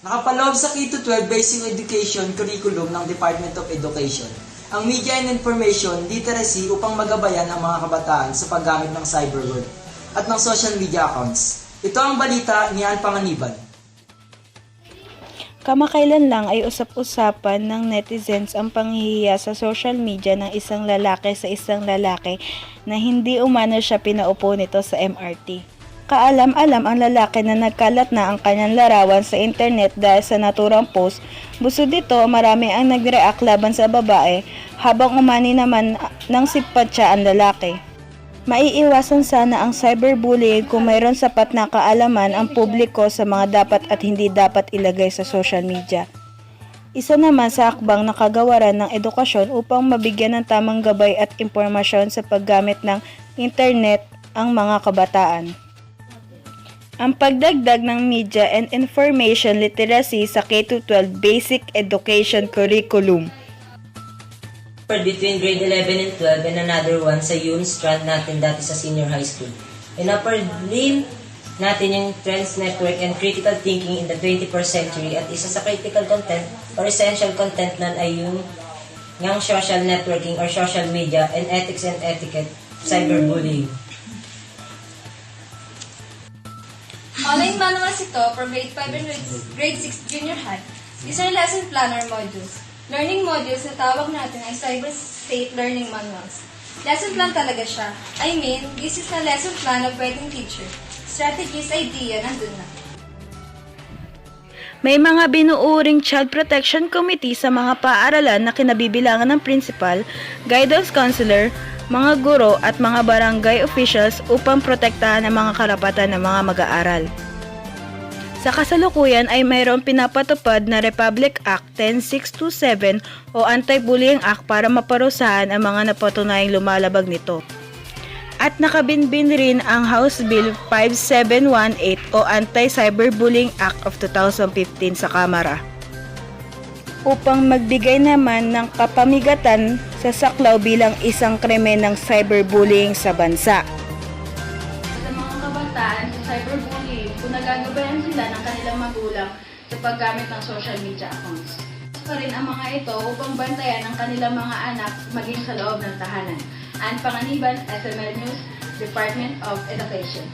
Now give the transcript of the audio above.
Nakapaloob sa K-12 Basic Education Curriculum ng Department of Education ang Media and Information Literacy upang magabayan ang mga kabataan sa paggamit ng cyberworld at ng social media accounts. Ito ang balita ni Ann Panganiban. Kamakailan lang ay usap-usapan ng netizens ang panghihiya sa social media ng isang lalaki sa isang lalaki na hindi umano siya pinaupo nito sa MRT. Kaalam-alam ang lalaki na nagkalat na ang kanyang larawan sa internet dahil sa naturang post. Busod dito, marami ang nag-react laban sa babae habang umani naman ng simpatya ang lalaki. Maiiwasan sana ang cyberbullying kung mayroon sapat na kaalaman ang publiko sa mga dapat at hindi dapat ilagay sa social media. Isa naman sa akbang na kagawaran ng edukasyon upang mabigyan ng tamang gabay at impormasyon sa paggamit ng internet ang mga kabataan. Ang pagdagdag ng Media and Information Literacy sa K-12 Basic Education Curriculum. Between grade 11 and 12 and another one sa Yun strand natin dati sa senior high school. In-upper lim natin yung Trends Network and Critical Thinking in the 21st Century at isa sa critical content or essential content nan ay yung social networking or social media and ethics and etiquette, cyberbullying. Online manuals ito for grade 5 and grade 6 junior high. These are lesson planner modules. Learning modules na tawag natin ay Cyber State Learning Manuals. Lesson plan talaga siya. I mean, this is a lesson plan of writing teacher. Strategies, idea, nandun na. May mga binuuring Child Protection Committee sa mga paaralan na kinabibilangan ng principal, guidance counselor, mga guro at mga barangay officials upang protektahan ang mga karapatan ng mga mag-aaral. Sa kasalukuyan ay mayroong pinapatupad na Republic Act 10627 o Anti-Bullying Act para maparusahan ang mga napatunayang lumalabag nito. At nakabinbin rin ang House Bill 5718 o Anti-Cyberbullying Act of 2015 sa Kamara upang magbigay naman ng kapamigatan sa saklaw bilang isang krimen ng cyberbullying sa bansa. Sa mga kabataan sa cyberbullying, kung nagagabayan sila ng kanilang magulang sa paggamit ng social media accounts. Pa rin ang mga ito upang bantayan ang kanilang mga anak maging sa loob ng tahanan. Ann Panganiban, SML News, Department of Education.